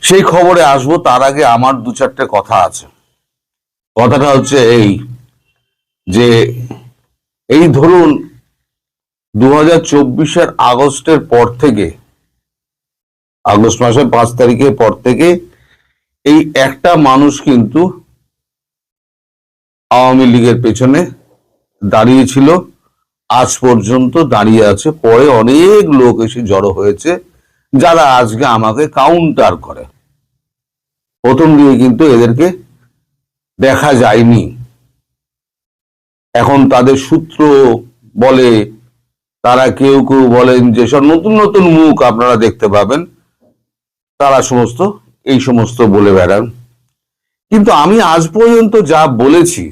সেই খবরে আসবো, তার আগে আমার দু চারটে কথা আছে। কথাটা হচ্ছে এই যে এই ধরুন 2024-এর আগস্টের পর থেকে, আগস্ট মাসের 5 তারিখের পর থেকে এই একটা মানুষ কিন্তু আওয়ামী লীগের পেছনে দাঁড়িয়েছিল, আজ পর্যন্ত দাঁড়িয়ে আছে। পরে অনেক লোক এসে জড়ো হয়েছে যারা আজকে আমাকে কাউন্টার করে। প্রথম দিকে কিন্তু এদেরকে দেখা যায়নি, এখন তাদের সূত্র বলে, তারা কেউ কেউ বলেন যে সব নতুন নতুন মুখ আপনারা দেখতে পাবেন, তারা এই সমস্ত বলে বেড়ান। কিন্তু আমি আজ পর্যন্ত যা বলেছি,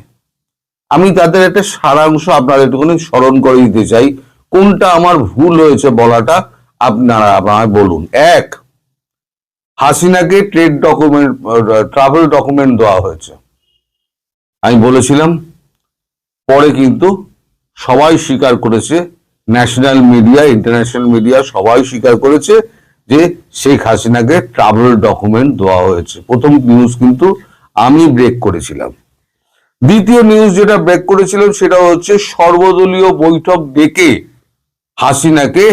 আমি তাদের একটা সারাংশ আপনাদের একটুখানি স্মরণ করে দিতে চাই। কোনটা আমার ভুল হয়েছে বলাটা আপনারা আমায় বলুন। এক, হাসিনাকে ট্রাভেল ডকুমেন্ট দেওয়া হয়েছে, আমি বলেছিলাম। পরে কিন্তু সবাই স্বীকার করেছে, ন্যাশনাল মিডিয়া, ইন্টারন্যাশনাল মিডিয়া সবাই স্বীকার করেছে যে শেখ হাসিনাকে ট্রাভেল ডকুমেন্ট দেওয়া হয়েছে। প্রথম নিউজ কিন্তু আমি ব্রেক করেছিলাম। দ্বিতীয় নিউজ যেটা ব্রেক করেছিলাম সেটা হচ্ছে সর্বদলীয় বৈঠক ডেকে হাসিনাকে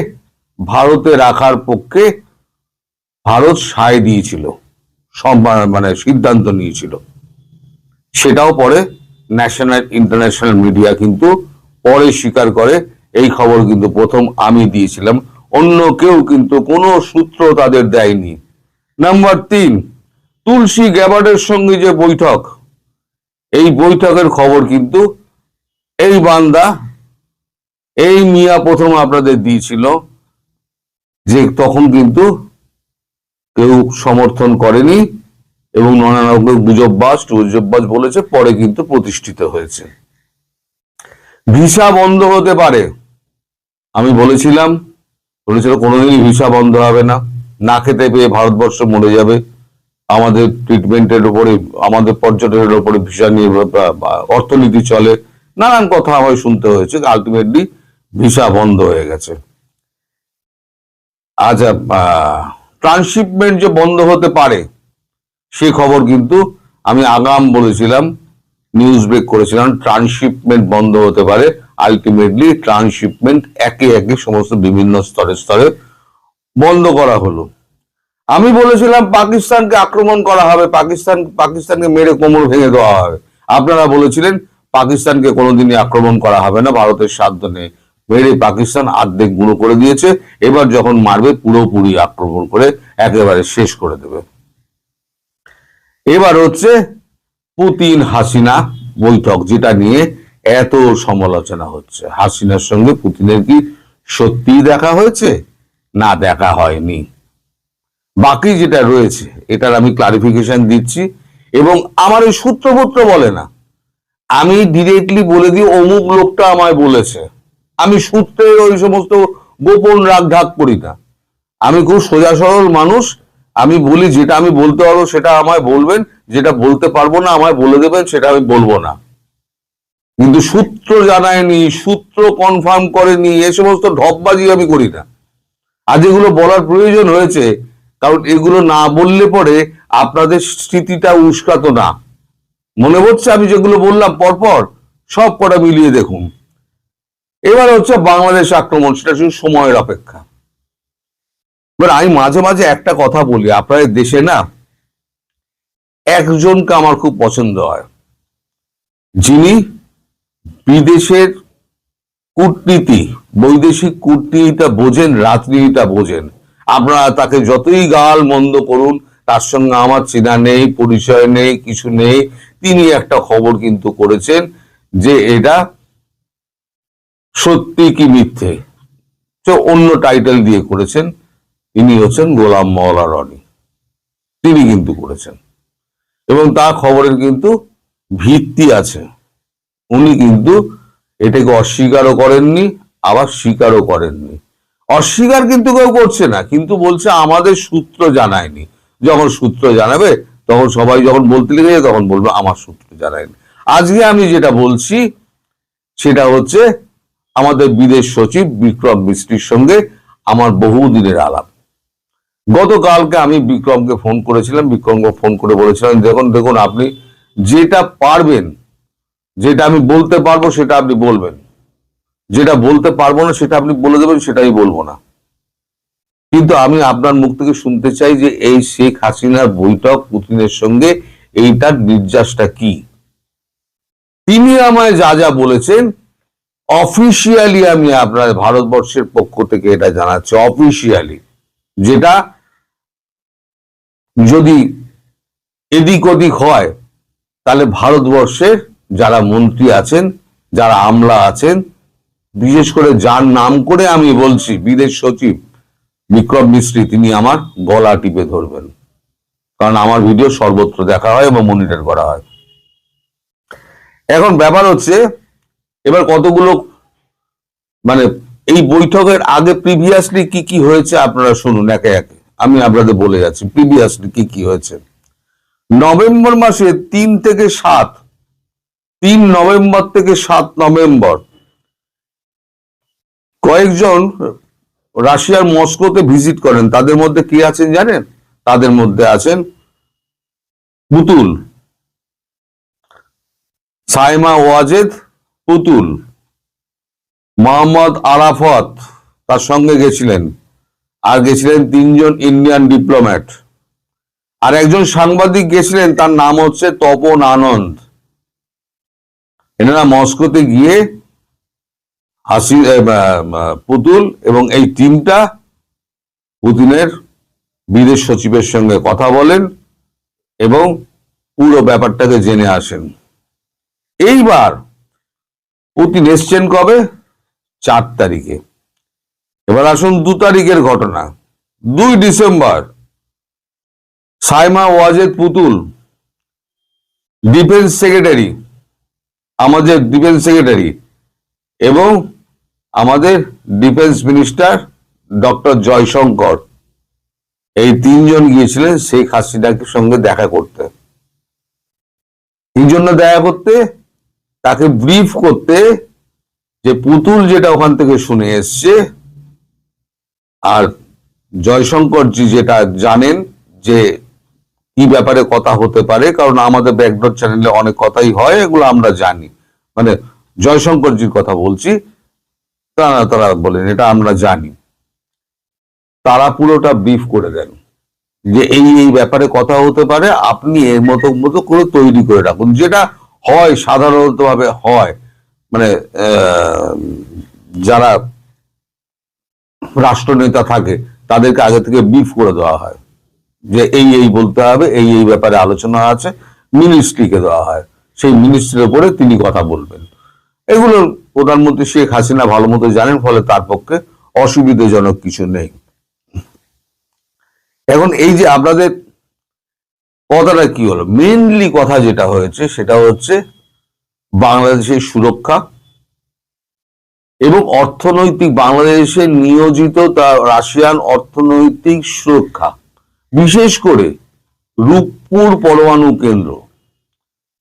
ভারতে রাখার পক্ষে ভারত সায় দিয়েছিল, সিদ্ধান্ত নিয়েছিল। সেটাও পরে ন্যাশনাল ইন্টারন্যাশনাল মিডিয়া কিন্তু পরে স্বীকার করে। এই খবর কিন্তু প্রথম আমি দিয়েছিলাম, অন্য কেউ কিন্তু কোনো সূত্র তাদের দেয়নি। নাম্বার 3, তুলসী গ্যাবার্ডের সঙ্গে যে বৈঠক, এই বৈঠকের খবর কিন্তু এই বান্দা, এই মিয়া প্রথম আপনাদের দিয়েছিল, যে তখন কিন্তু কেউ সমর্থন করেনি এবং নানা রকম গুজববাজ বলেছে, পরে কিন্তু প্রতিষ্ঠিত হয়েছে। ভিসা বন্ধ হতে পারে, আমি বলেছিলাম কোনোদিনই ভিসা বন্ধ হবে না, না খেতে পেয়ে ভারতবর্ষ মরে যাবে। আমাদের ট্রিটমেন্টের উপরে, আমাদের পর্যটনের উপরে ভিসা নিয়ে অর্থনীতি চলে, নানান কথা আমায় শুনতে হয়েছে। আলটিমেটলি ভিসা বন্ধ হয়ে গেছে। আচ্ছা, ট্রান্সশিপমেন্ট যে বন্ধ হতে পারে সে খবর কিন্তু আমি আগাম বলেছিলাম, নিউজ ব্রেক করেছিলাম, ট্রান্সশিপমেন্ট বন্ধ হতে পারে। আলটিমেটলি ট্রান্সশিপমেন্ট একে একে সমস্ত বিভিন্ন স্তরে স্তরে বন্ধ করা হলো। আমি বলেছিলাম পাকিস্তানকে আক্রমণ করা হবে, পাকিস্তানকে মেরে কোমর ভেঙে দেওয়া হবে। আপনারা বলেছিলেন পাকিস্তানকে কোনোদিনই আক্রমণ করা হবে না, ভারতের সাধ্য নেই। মেরে পাকিস্তান অর্ধেক গুঁড়ো করে দিয়েছে, এবার যখন মারবে পুরোপুরি আক্রমণ করে একেবারে শেষ করে দেবে। এবার হচ্ছে পুতিন হাসিনা বৈঠক, যেটা নিয়ে এত সমালোচনা হচ্ছে। হাসিনার সঙ্গে পুতিনের কি সত্যিই দেখা হয়েছে না দেখা হয়নি? বাকি যেটা রয়েছে এটার আমি ক্লারিফিকেশন দিচ্ছি, এবং আমার ওই সূত্রপত্র বলে না, আমি ডিরেক্টলি বলে দিই অমুক লোকটা আমায় বলেছে। আমি সূত্রের ওই সমস্ত গোপন রাগ ঢাক করি না, আমি খুব সোজা সরল মানুষ। আমি বলি যেটা আমি বলতে পারবো সেটা আমায় বলবেন, যেটা বলতে পারবো না আমায় বলে দেবেন, সেটা আমি বলবো না। কিন্তু সূত্র জানায়নি, সূত্র কনফার্ম করেনি, এ সমস্ত ঢপবাজি আমি করি না। আজ এগুলো বলার প্রয়োজন হয়েছে, কারণ এগুলো না বললে পরে আপনাদের স্মৃতিটা উস্কাতো না। মনে হচ্ছে আমি যেগুলো বললাম পরপর সব কটা মিলিয়ে দেখুন। এবার হচ্ছে বাংলাদেশ আক্রমণ, সেটা শুধু সময়ের অপেক্ষা। এবার আমি মাঝে মাঝে একটা কথা বলি, আপনাদের দেশে না একজনকে আমার খুব পছন্দ হয়, যিনি বিদেশের কূটনীতি, বৈদেশিক কূটনীতিটা বোঝেন, রাজনীতিটা বোঝেন। আপনারা তাকে যতই গাল মন্দ করুন, তার সঙ্গে আমার চেনা নেই, পরিচয় নেই, কিছু নেই। তিনি একটা খবর কিন্তু করেছেন যে এটা সত্যি কি মিথ্যে, অন্য টাইটেল দিয়ে করেছেন। তিনি হচ্ছেন গোলাম মওলা রনি, তিনি কিন্তু করেছেন এবং তার খবরের কিন্তু ভিত্তি আছে। উনি কিন্তু এটাকে অস্বীকারও করেননি, আবার স্বীকারও করেননি। অস্বীকার কিন্তু কেউ করছে না, কিন্তু বলছে আমাদের সূত্র জানায়নি। যখন সূত্র জানাবে তখন সবাই যখন বলতে লেগে যায় তখন বলবে আমার সূত্র জানায়নি। আজকে আমি যেটা বলছি সেটা হচ্ছে আমাদের বিদেশ সচিব বিক্রম মিস্ত্রির সঙ্গে আমার বহুদিনের আলাপ। গতকালকে আমি বিক্রমকে ফোন করেছিলাম, বিক্রমকে ফোন করে বলেছিলাম দেখুন দেখুন আপনি যেটা পারবেন, যেটা আমি বলতে পারবো সেটা আপনি বলবেন, যেটা বলতে পারবো না সেটা আপনি বলে দেবেন, সেটা আমি বলবো না। কিন্তু আমি আপনার মুখ থেকে শুনতে চাই যে এই শেখ হাসিনার বৈঠক পুতিনের সঙ্গে এইটার নির্যাসটা কি। তিনি আমায় যা যা বলেছেন অফিসিয়ালি আমি আপনার ভারতবর্ষের পক্ষ থেকে এটা জানাচ্ছি অফিসিয়ালি, যেটা যদি এদিক ওদিক হয় তাহলে ভারতবর্ষের যারা মন্ত্রী আছেন, যারা আমলা আছেন, বিশেষ করে যার নাম করে আমি বলছি বিদেশ সচিব বিক্রম মিস্ত্রি, তিনি আমার গলা টিপে ধরবেন, কারণ আমার ভিডিও সর্বত্র দেখা হয় এবং মনিটর করা হয়। এখন ব্যাপার হচ্ছে এবার কতগুলো মানে এই বৈঠকের আগে প্রিভিয়াসলি কি কি হয়েছে আপনারা শুনুন একে একে, আমি আপনাদের বলে যাচ্ছি প্রিভিয়াসলি কি কি হয়েছে। নভেম্বর মাসে 3 থেকে 7, 3 নভেম্বর থেকে 7 নভেম্বর কয়েকজন রাশিয়ার মস্কোতে ভিজিট করেন। তাদের মধ্যে কি আছেন জানেন? তাদের মধ্যে আছেন পুতুল, সাইমা ওয়াজেদ পুতুল, মোহাম্মদ আরাফাত তার সঙ্গে গেছিলেন, আর গেছিলেন 3 জন ইন্ডিয়ান ডিপ্লোম্যাট, আর একজন সাংবাদিক গেছিলেন, তার নাম হচ্ছে তপন আনন্দ। এনারা মস্কোতে গিয়ে পুতুল এবং এই টিমটা পুতিনের বিদেশ সচিবের সঙ্গে কথা বলেন এবং পুরো ব্যাপারটাকে জেনে আসেন। এইবার পুতিন এসছেন কবে? 4 তারিখে। এবার আসুন 2 তারিখের ঘটনা। 2 ডিসেম্বর সাইমা ওয়াজেদ পুতুল ডিফেন্স সেক্রেটারি, আমাদের ডিফেন্স সেক্রেটারি এবং আমাদের ডিফেন্স মিনিস্টার ডক্টর জয়শঙ্কর, এই 3 জন গিয়েছিলেন শেখ হাসিনার সঙ্গে দেখা করতে। এই জন্য দেখা করতে, তাকে ব্রিফ করতে যে পুতুল যেটা ওখান থেকে শুনে এসছে, আর জয়শঙ্করজি যেটা জানেন যে কি ব্যাপারে কথা হতে পারে, কারণ আমাদের ব্যাকডোর চ্যানেলে অনেক কথাই হয়, এগুলো আমরা জানি। মানে জয়শঙ্করজির কথা বলছি, তারা বলেন এটা আমরা জানি। তারা পুরোটা ব্রিফ করে দেন যে এই এই ব্যাপারে কথা হতে পারে, আপনি এর মতো মতো করে তৈরি করে রাখুন। যেটা হয় সাধারণত ভাবে হয়, মানে যারা রাষ্ট্রনেতা থাকে তাদেরকে আগে থেকে ব্রিফ করে দেওয়া হয় যে এই এই বলতে হবে, এই এই ব্যাপারে আলোচনা আছে, মিনিস্ট্রিকে দেওয়া হয়, সেই মিনিস্ট্রির উপরে তিনি কথা বলবেন। এগুলো প্রধানমন্ত্রী শেখ হাসিনা ভালো মতো জানেন, ফলে তার পক্ষে অসুবিধাজনক কিছু নেই। এখন এই যে আপনাদের কথাটা কি হলো, মেইনলি কথা যেটা হয়েছে সেটা হচ্ছে বাংলাদেশের সুরক্ষা এবং অর্থনৈতিক, বাংলাদেশে নিয়োজিত রাশিয়ান অর্থনৈতিক সুরক্ষা, বিশেষ করে রূপপুর পরমাণু কেন্দ্র।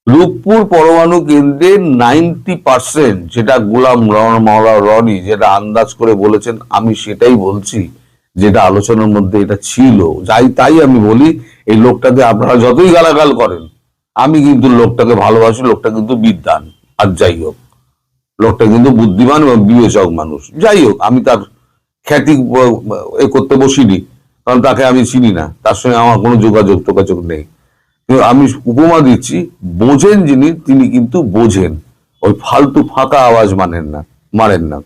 রূপপুর পরমাণু কেন্দ্রের 90%, যেটা গোলাম মাওলা রনি যেটা আন্দাজ করে বলেছেন, আমি সেটাই বলছি, যেটা আলোচনার মধ্যে এটা ছিল। তাই আমি বলি এই লোকটাকে আপনারা যতই গালাগাল করেন, আমি কিন্তু লোকটাকে ভালোবাসি, লোকটা কিন্তু বিদ্বান। আর যাই হোক, লোকটা কিন্তু বুদ্ধিমান এবং বিবেচক মানুষ। যাই হোক, আমি তার খ্যাতি এ করতে বসিনি, কারণ তাকে আমি চিনি না, তার সঙ্গে আমার কোনো যোগাযোগ নেই। কিন্তু আমি উপমা দিচ্ছি, বোঝেন যিনি, তিনি কিন্তু বোঝেন, ওই ফালতু ফাঁকা আওয়াজ মারেন না।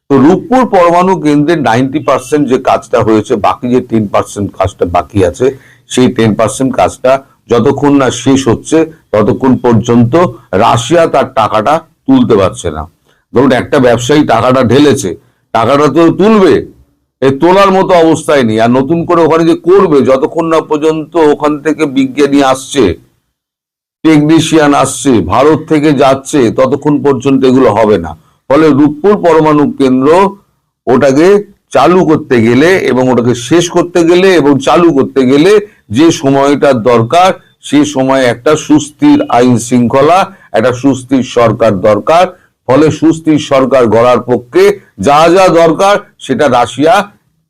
তো রূপপুর পরমাণু কেন্দ্রের 90% যে কাজটা হয়েছে, বাকি যে 10% কাজটা বাকি আছে, সেই 10% কাজটা যতক্ষণ না শেষ হচ্ছে ততক্ষণ পর্যন্ত রাশিয়া তার টাকাটা তুলতে পারছে না। ধরুন একটা ব্যবসায়ী টাকাটা ঢেলেছে, টাকাটা তো তুলবে, এই তোলার মতো অবস্থায় নেই। আর নতুন করে ওখানে যে করবে, যতক্ষণ না পর্যন্ত ওখান থেকে বিজ্ঞানী আসছে, টেকনিশিয়ান আসছে, ভারত থেকে যাচ্ছে, ততক্ষণ পর্যন্ত এগুলো হবে না। ফলে রূপপুর পরমাণু কেন্দ্র ওটাকে চালু করতে গেলে এবং ওটাকে শেষ করতে গেলে এবং চালু করতে গেলে যে সময়টার দরকার, সেই সময় একটা সুস্থির আইন শৃঙ্খলা, একটা সুস্থির সরকার দরকার। ফলে সুস্থির সরকার গড়ার পক্ষে যা যা দরকার সেটা রাশিয়া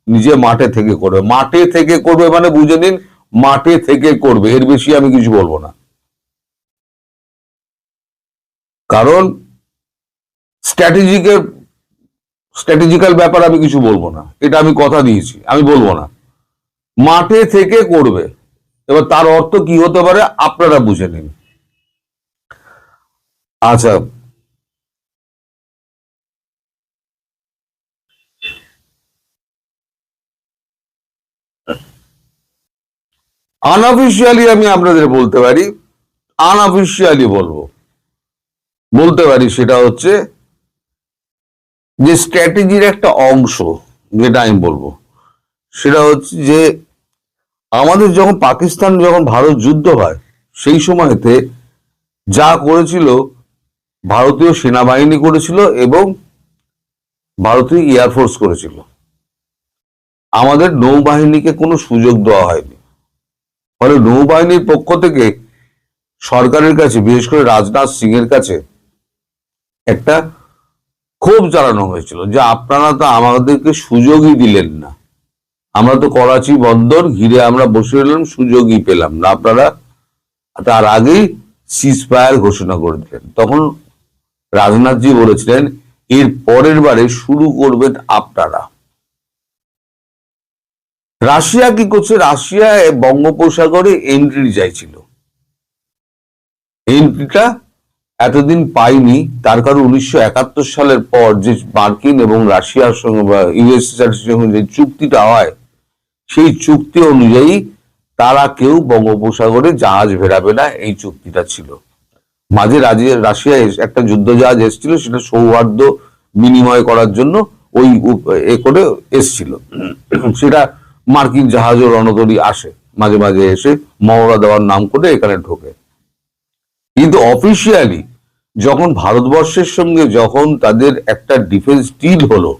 নিজে মাঠে থেকে করবে। মাঠে থেকে করবে মানে বুঝে নিন মাঠে থেকে করবে, এর বেশি আমি কিছু বলবো না। কারণ স্ট্র্যাটেজিক্যাল ব্যাপার আমি কিছু বলবো না, এটা আমি কথা দিয়েছি, আমি বলবো না। মাঠে থেকে করবে। এবার তার অর্থ কি হতে পারে আপনারা বুঝে নিন। আচ্ছা, আনঅফিসিয়ালি আমি আপনাদের বলতে পারি, আনঅফিসিয়ালি বলতে পারি, সেটা হচ্ছে যে স্ট্র্যাটেজির একটা অংশ, যেটা আমি বলবো সেটা হচ্ছে যে আমাদের যখন পাকিস্তান যখন ভারত যুদ্ধ হয় সেই সময়তে যা করেছিল ভারতীয় সেনাবাহিনী করেছিল এবং ভারতীয় এয়ারফোর্স করেছিল, আমাদের নৌবাহিনীকে কোনো সুযোগ দেওয়া হয়নি। ফলে নৌবাহিনীর পক্ষ থেকে সরকারের কাছে, বিশেষ করে রাজনাথ সিং এর কাছে একটা ক্ষোভ জানানো হয়েছিল যে আপনারা তো আমাদেরকে সুযোগই দিলেন না, আমরা তো করাচি বন্দর ঘিরে আমরা বসে রইলাম, সুযোগই পেলাম না, আপনারা তার আগেই সিজফায়ার ঘোষণা করে দিলেন। তখন রাজনাথজি বলেছিলেন এর পরের বারে শুরু করবেন আপনারা। রাশিয়া কি করছে? রাশিয়া বঙ্গোপসাগরে এন্ট্রি চাইছিল, এন্ট্রিটা এতদিন পাইনি। তার কারণ 1971 সালের পর যে মার্কিন এবং রাশিয়ার সঙ্গে বা ইউএসএসআর সঙ্গে যে চুক্তিটা হয়, সেই চুক্তি অনুযায়ী তারা কেউ বঙ্গোপসাগরে জাহাজ ভেড়াবে না, এই চুক্তিটা ছিল। মাঝে রাশিয়া একটা যুদ্ধ জাহাজ এসেছিল, সেটা সৌহার্দ্য বিনিময় করার জন্য ওই এ করে এসছিল। সেটা মার্কিন জাহাজও রণতরী আসে মাঝে মাঝে, এসে মহড়া দেওয়ার নাম করে এখানে ঢোকে। কিন্তু অফিসিয়ালি যখন ভারতবর্ষের সঙ্গে যখন তাদের একটা ডিফেন্স ডিল হলো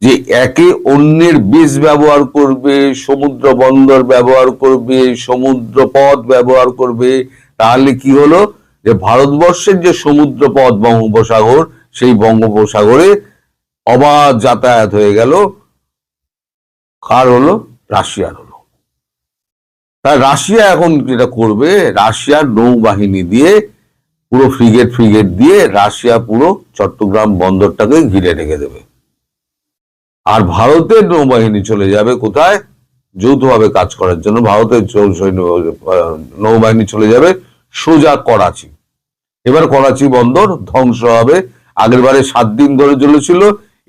যে একে অন্যের বেস ব্যবহার করবে, সমুদ্র বন্দর ব্যবহার করবে, সমুদ্র পথ ব্যবহার করবে, তাহলে কি হলো যে ভারতবর্ষের যে সমুদ্র পথ বঙ্গোপসাগর, সেই বঙ্গোপসাগরে অবাধ যাতায়াত হয়ে গেল। কার হলো? রাশিয়ার হলো। তাই রাশিয়া এখন যেটা করবে, রাশিয়ার নৌবাহিনী দিয়ে পুরো ফ্রিগেট দিয়ে রাশিয়া পুরো চট্টগ্রাম বন্দরটাকে ঘিরে রেখে দেবে। আর ভারতের নৌবাহিনী চলে যাবে কোথায়? যৌথভাবে কাজ করার জন্য ভারতের নৌবাহিনী চলে যাবে সোজা করাচি। এবার করাচি বন্দর ধ্বংস হবে। আগের বারে 7 দিন ধরে চলেছিল,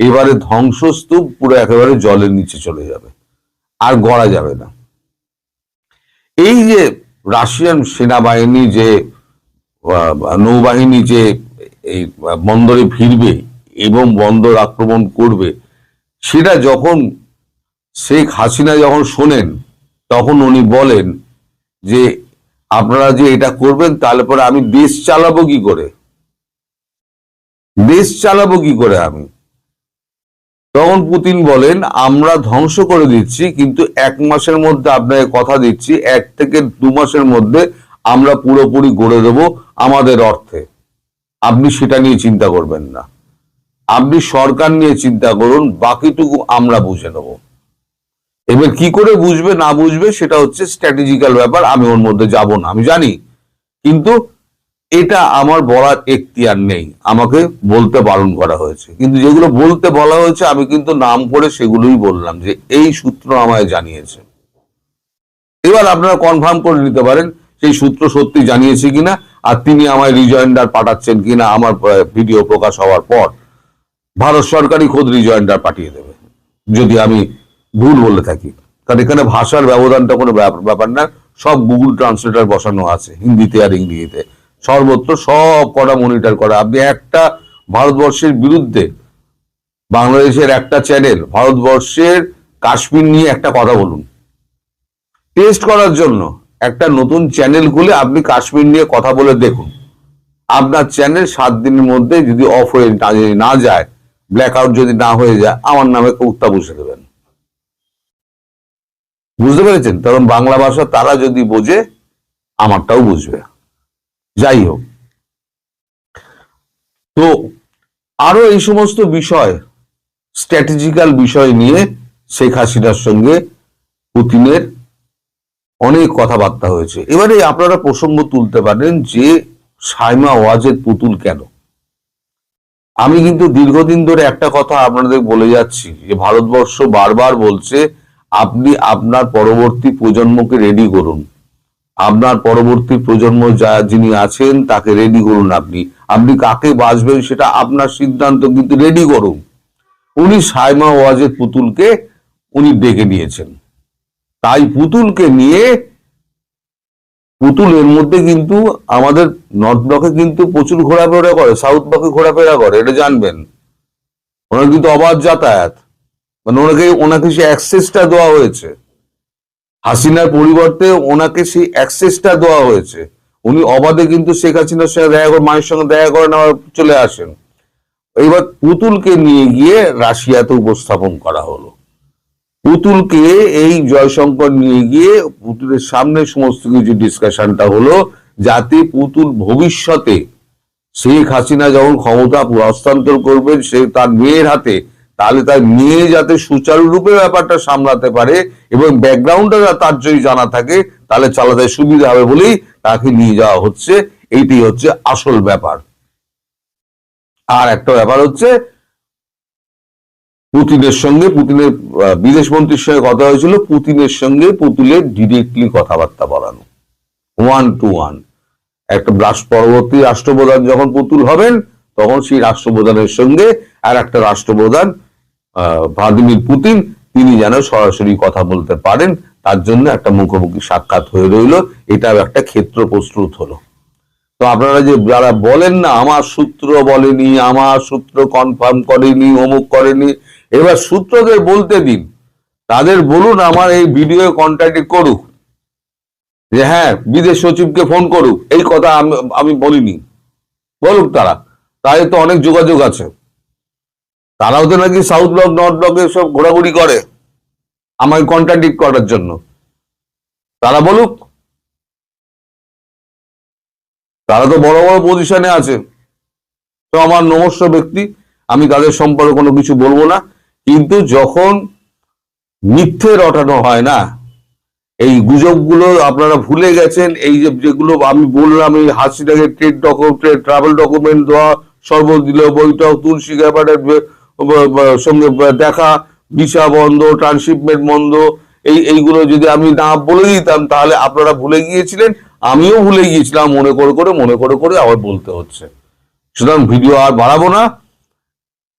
এবারে ধ্বংসস্তূপ পুরো একেবারে জলের নিচে চলে যাবে, আর গড়া যাবে না। এই যে রাশিয়ান সেনাবাহিনী যে নৌবাহিনী যে এই বন্দরে ভিড়বে এবং বন্দর আক্রমণ করবে, সেটা যখন শেখ হাসিনা যখন শোনেন, তখন উনি বলেন যে আপনারা যে এটা করবেন তাহলে পরে আমি দেশ চালাবো কি করে, দেশ চালাবো কি করে আমি। তখন পুতিন বলেন আমরা ধ্বংস করে দিচ্ছি, কিন্তু 1 মাসের মধ্যে আপনাকে কথা দিচ্ছি, 1 থেকে 2 মাসের মধ্যে আমরা পুরোপুরি গড়ে দেবো আমাদের অর্থে, আপনি সেটা নিয়ে চিন্তা করবেন না, আপনি সরকার নিয়ে চিন্তা করুন, বাকিটুকু আমরা বুঝে নেব। এবার কি করে বুঝবে না বুঝবে সেটা হচ্ছে স্ট্র্যাটেজিক্যাল ব্যাপার, আমি ওর মধ্যে যাব না, আমি জানি। কিন্তু এটা আমার বলার এখতিয়ার নেই, আমাকে বলতে বারণ করা হয়েছে। কিন্তু যেগুলো বলতে বলা হয়েছে আমি কিন্তু নাম করে সেগুলোই বললাম যে এই সূত্র আমায় জানিয়েছে। এবার আপনারা কনফার্ম করে নিতে পারেন সেই সূত্র সত্যি জানিয়েছে কিনা, আর তিনি আমায় রিজয়েন্ডার পাঠাচ্ছেন কিনা। আমার ভিডিও প্রকাশ হওয়ার পর ভারত সরকারই খোদ রিজয়েন্ডার পাঠিয়ে দেবে যদি আমি ভুল বলে থাকি। কারণ এখানে ভাষার ব্যবধানটা কোনো ব্যাপার না, সব গুগল ট্রান্সলেটর বসানো আছে, হিন্দিতে আর ইংরেজিতে, সর্বত্র সব কটা মনিটর করা। আপনি একটা ভারতবর্ষের বিরুদ্ধে বাংলাদেশের একটা চ্যানেল ভারতবর্ষের কাশ্মীর নিয়ে একটা কথা বলুন, টেস্ট করার জন্য একটা নতুন চ্যানেল খুলে আপনি কাশ্মীর নিয়ে কথা বলে দেখুন, আপনার চ্যানেল 7 দিনের মধ্যে যদি অফ হয়ে না যায়, ব্ল্যাক আউট যদি না হয়ে যায়, আমার নামে উত্তা বসে দেবেন। বুঝতে পেরেছেন? কারণ বাংলা ভাষা তারা যদি বোঝে, আমারটাও বুঝবে। যাই হোক, তো আরো এই সমস্ত বিষয়, স্ট্র্যাটেজিক্যাল বিষয় নিয়ে শেখ হাসিনার সঙ্গে পুতিনের অনেক কথাবার্তা হয়েছে। এবারে আপনারা প্রসঙ্গ তুলতে পারেন যে সাইমা ওয়াজেদ পুতুল কেন। আমি কিন্তু দীর্ঘদিন ধরে একটা কথা আপনাদের বলে যাচ্ছি যে ভারতবর্ষ বারবার বলছে আপনি আপনার পরবর্তী প্রজন্মকে রেডি করুন, আপনার পরবর্তী প্রজন্ম যিনি আছেন তাকে রেডি করুন। আপনি কাকে বাঁচবেন সেটা আপনার সিদ্ধান্ত, কিন্তু রেডি করুন। উনি সাইমা ওয়াজেদ পুতুলকে উনি ডেকে নিয়েছেন। তাই পুতুলকে নিয়ে, পুতুল এর মধ্যে কিন্তু আমাদের নর্থ ব্লকে কিন্তু প্রচুর ঘোরাফেরা করে, সাউথ ব্লকে ঘোরাফেরা করে, এটা জানবেন। ওনার কিন্তু অবাধ যাতায়াত, মানে ওনাকে সেই অ্যাক্সেসটা দেওয়া হয়েছে। হাসিনার পরিবর্তে ওনাকে সেই অ্যাক্সেসটা দেওয়া হয়েছে। উনি অবাধে কিন্তু শেখ হাসিনার সঙ্গে দেখা করে, মায়ের সঙ্গে দেখা করেন, আবার চলে আসেন। এবার পুতুলকে নিয়ে গিয়ে রাশিয়াতে উপস্থাপন করা হলো। পুতুলকে এই জয়শঙ্কর নিয়ে গিয়ে পুতুলের সামনে সমস্ত কিছু ডিসকাশনটা হলো, যাতে পুতুল ভবিষ্যতে শেখ হাসিনা যখন ক্ষমতা হস্তান্তর করবেন সে তার মেয়ের হাতে, তাহলে তার মেয়ে যাতে সুচারুরূপে ব্যাপারটা সামলাতে পারে এবং ব্যাকগ্রাউন্ডটা তার যদি জানা থাকে তাহলে চালাতে সুবিধা হবে বলেই তাকে নিয়ে যাওয়া হচ্ছে। এইটাই হচ্ছে আসল ব্যাপার। আর একটা ব্যাপার হচ্ছে পুতিনের বিদেশ মন্ত্রীর সঙ্গে কথা হয়েছিল, পুতিনের সঙ্গে পুতুলের ডিরেক্টলি কথাবার্তা বলানো, 1 to 1। একটা পরবর্তী রাষ্ট্রপ্রধান যখন পুতুল হবেন তখন সেই রাষ্ট্রপ্রধানের সঙ্গে আর একটা রাষ্ট্রপ্রধান ভ্লাদিমির পুতিন তিনি যেন সরাসরি কথা বলতে পারেন, তার জন্য একটা মুখোমুখি সাক্ষাৎ হয়ে রইল। এটাও একটা ক্ষেত্র প্রস্তুত হলো। তো আপনারা যে যারা বলেন না আমার সূত্র বলেনি, আমার সূত্র কনফার্ম করেনি, অমুক করেনি, এবার সূত্রদের বলতে দিন, তাদের বলুন আমার এই ভিডিও কন্ট্যাক্ট করুক, যে হ্যাঁ বিদেশ সচিবকে ফোন করুক, এই কথা আমি বলিনি, বলুক তারা। তাই তো অনেক যোগাযোগ আছে, তারাও তো নাকি সাউথ ব্লক নর্থ ব্লকে সব ঘোরাঘুরি করে আমাকে কন্ট্রাডিক্ট করার জন্য। তারা বলুক, তারা তো বড় বড় পজিশনে আছে। তো আমার নমস্য ব্যক্তি, আমি তাদের সম্পর্কে কোনো কিছু বলবো না। কিন্তু যখন মিথ্যে রটানো হয় না, এই গুজবগুলো আপনারা ভুলে গেছেন। এই যেগুলো আমি বললাম, এই হাসিনাকে ট্রাভেল ডকুমেন্ট দেওয়া, শরবত দিল, বৈঠক, তুলসী গ্যাবারের সঙ্গে দেখা, ভিসা বন্ধ, ট্রান্সশিপমেন্ট বন্ধ, এইগুলো যদি আমি না বলে দিতাম তাহলে আপনারা ভুলে গিয়েছিলেন, আমিও ভুলে গিয়েছিলাম। মনে করে করে আবার বলতে হচ্ছে। সুতরাং ভিডিও আর বাড়াবো না।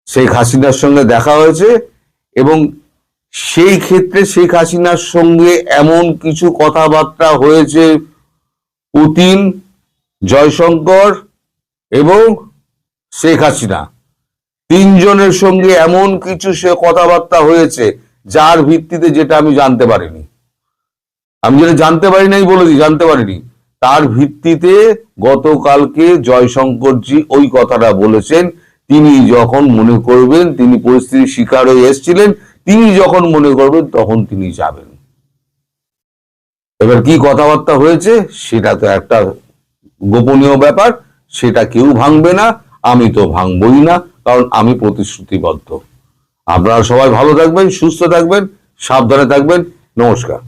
শেখ হাসিনার সঙ্গে দেখা হয়েছে এবং সেই ক্ষেত্রে শেখ হাসিনার সঙ্গে এমন কিছু কথাবার্তা হয়েছে, পুতিন, জয়শঙ্কর এবং শেখ হাসিনা তিনজনের সঙ্গে এমন কিছু সে কথাবার্তা হয়েছে যার ভিত্তিতে, যেটা আমি জানতে পারিনি, আমি যেটা জানতে পারি নাই বলে দিই, জানতে পারিনি, তার ভিত্তিতে গতকালকে জয়শঙ্করজি ওই কথাটা বলেছেন। তিনি যখন মনে করবেন, তিনি পরিস্থিতির শিকার হয়ে এসেছিলেন, তিনি যখন মনে করবেন তখন তিনি যাবেন। এবার কি কথাবার্তা হয়েছে সেটা তো একটা গোপনীয় ব্যাপার, সেটা কেউ ভাঙবে না, আমি তো ভাঙবই না, কারণ আমি প্রতিশ্রুতিবদ্ধ। আপনারা সবাই ভালো থাকবেন, সুস্থ থাকবেন, সাবধানে থাকবেন। নমস্কার।